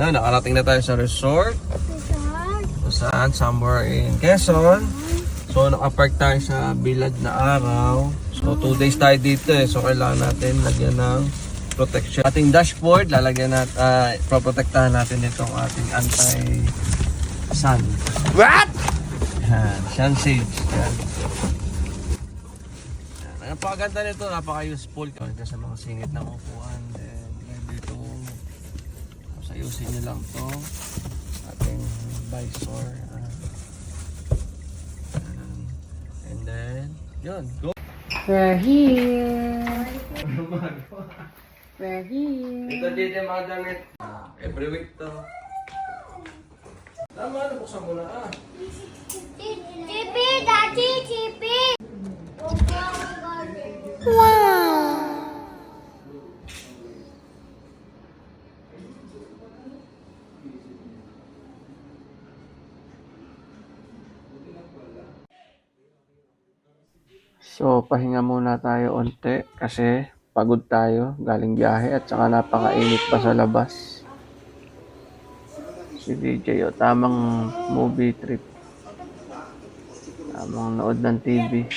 Nakarating na tayo sa resort. Saan? Somewhere in Quezon. So nakapark tayo sa bilad na araw. So 2 days tayo dito eh. So kailangan natin lagyan ng protection. Ating dashboard, lalagyan natin, proprotektahan natin itong ating anti-sun. What? Yan, sun shades. Yan. Napakaganda nito, napaka-useful. Ito sa mga singit ng upuan. Then dito, sayusin nyo lang to. Ating visor. And then, yun, go! We're here. We're here. Ito dito yung mga damit. Every week to. Tama, nabuksan mo na Chippy, Daddy, Chippy. Wow. So, pahinga muna tayo onte kasi pagod tayo, galing biyahe at saka napakainit pa sa labas. Si DJ, tamang movie trip. Tamang nood ng TV.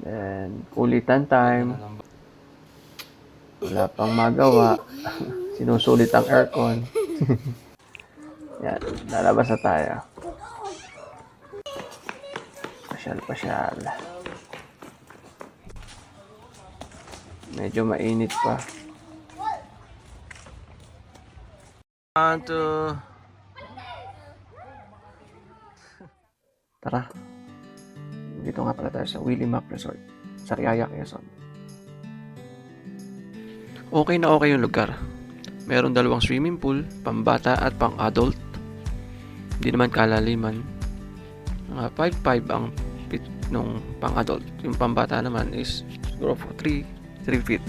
Then, kulitan time. Wala pang magawa. Sinusulit ang aircon. Yan, lalabas na tayo. Pasyal. Medyo mainit pa. 1, 2. Tara. Dito nga pala tayo sa Willie Mac Resort. Sariaya, Quezon. Okay na okay yung lugar. Meron 2 swimming pool, pambata at pang-adult. Hindi naman kalaliman. Mga 5'5" ang feet nung pang-adult. Yung pambata naman is siguro 3 feet.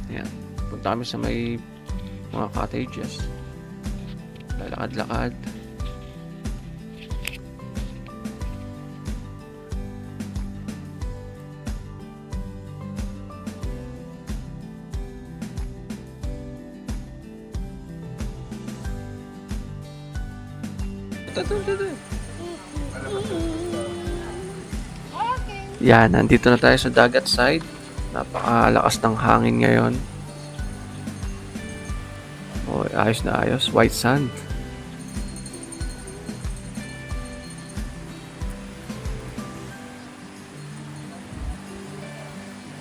Ayan. Punta kami sa may mga cottages. Lalakad-lakad. Yan, nandito na tayo sa dagat side. Napakalakas ng hangin ngayon. Oh, ayos na ayos. White sand.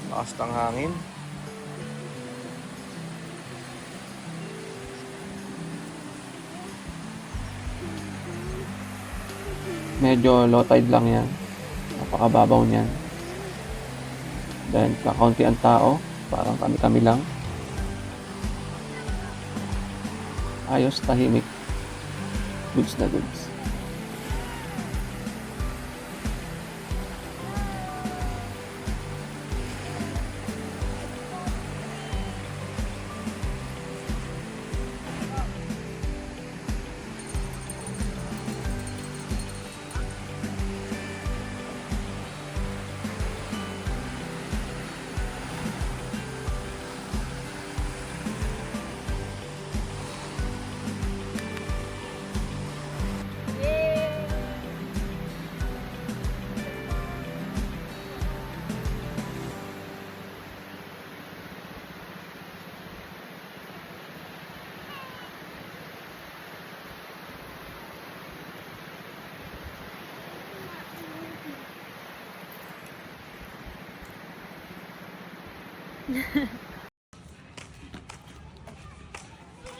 Lakas ng hangin. Medyo low tide lang yan. Napakababaw niyan. Then, kakaunti ang tao. Parang kami-kami lang. Ayos, tahimik. Goods na goods.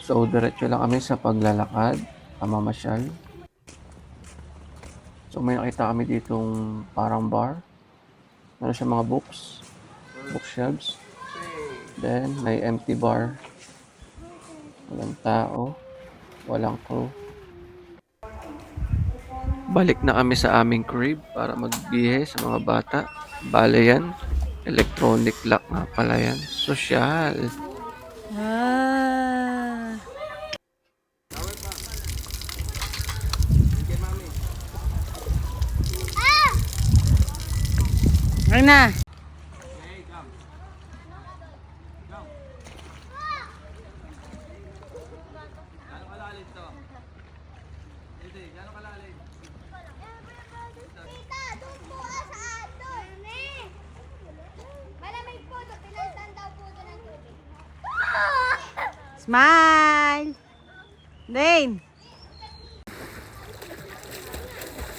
So, diretso lang kami sa paglalakad, pamamasyal. So, may nakita kami ditong parang bar. Meron siya mga bookshelves. Then, may empty bar. Walang tao, walang crew. Balik na kami sa aming crib para magbihe sa mga bata. Bale yan, electronic lock nga pala yan. Sosyal. Ah. Ay na. Smile! Dane!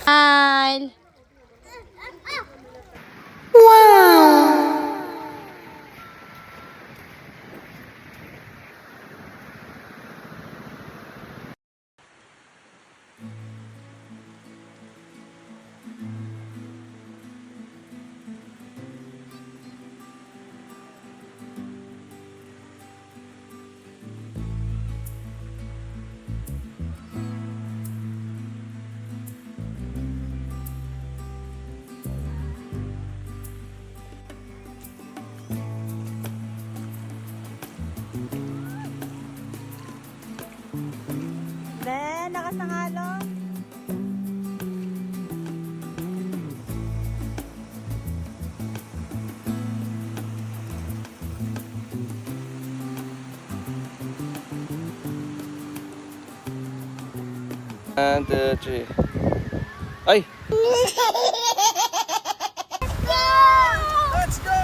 Smile! Ben, lakas ng alon. And 2, 3. Ay! Let's go!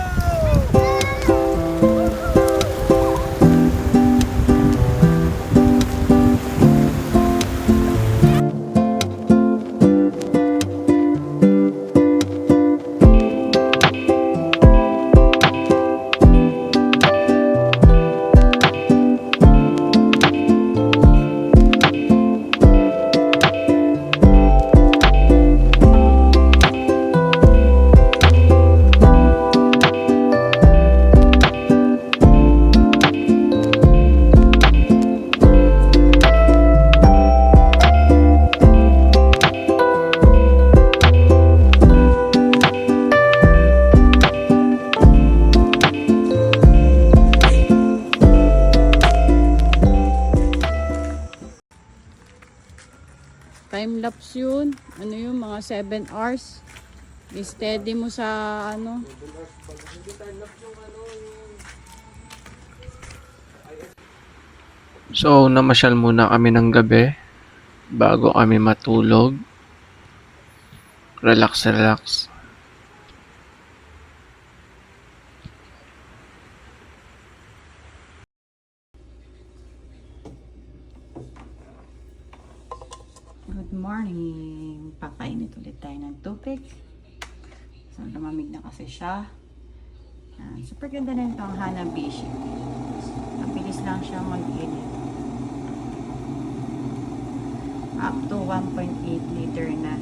Time lapse yun. Ano yun, mga 7 hours. I-steady mo sa ano. So, namasyal muna kami ng gabi bago kami matulog. Relax, relax. Good morning. Papainit ulit tayo ng tubig. So, lumamig na kasi siya. Yan. Super ganda na ito ang Hanabishi. Mabilis lang siya mag-init. Up to 1.8 liter na.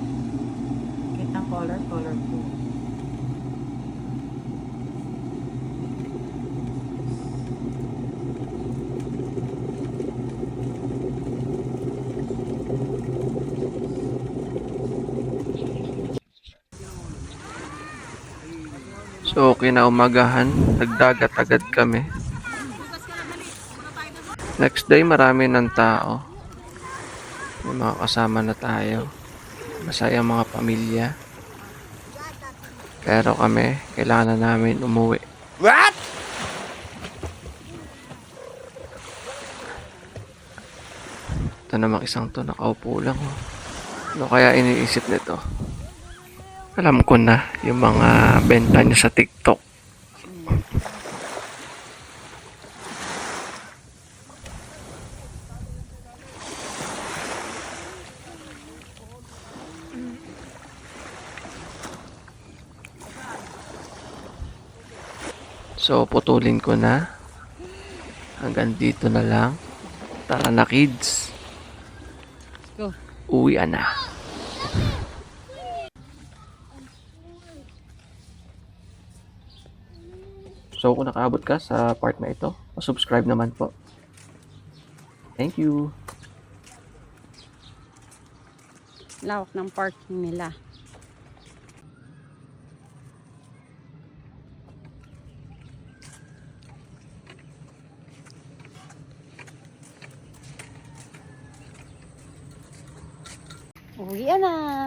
Kitang color blue. So, kinaumagahan, nagdagat agad kami. Next day, marami ng tao. May mga kasama na tayo. Masaya mga pamilya. Pero kami, kailangan na namin umuwi. What? Ito namang isang to, nakaupo lang. Oh. Ano kaya iniisip nito? Alam ko na yung mga benta niya sa TikTok. So, putulin ko na. Hanggang dito na lang. Tara na, kids. Go. Uwian na. So, kung nakaabot ka sa part na ito, subscribe naman po. Thank you. Lawak ng parking nila. Uwi na!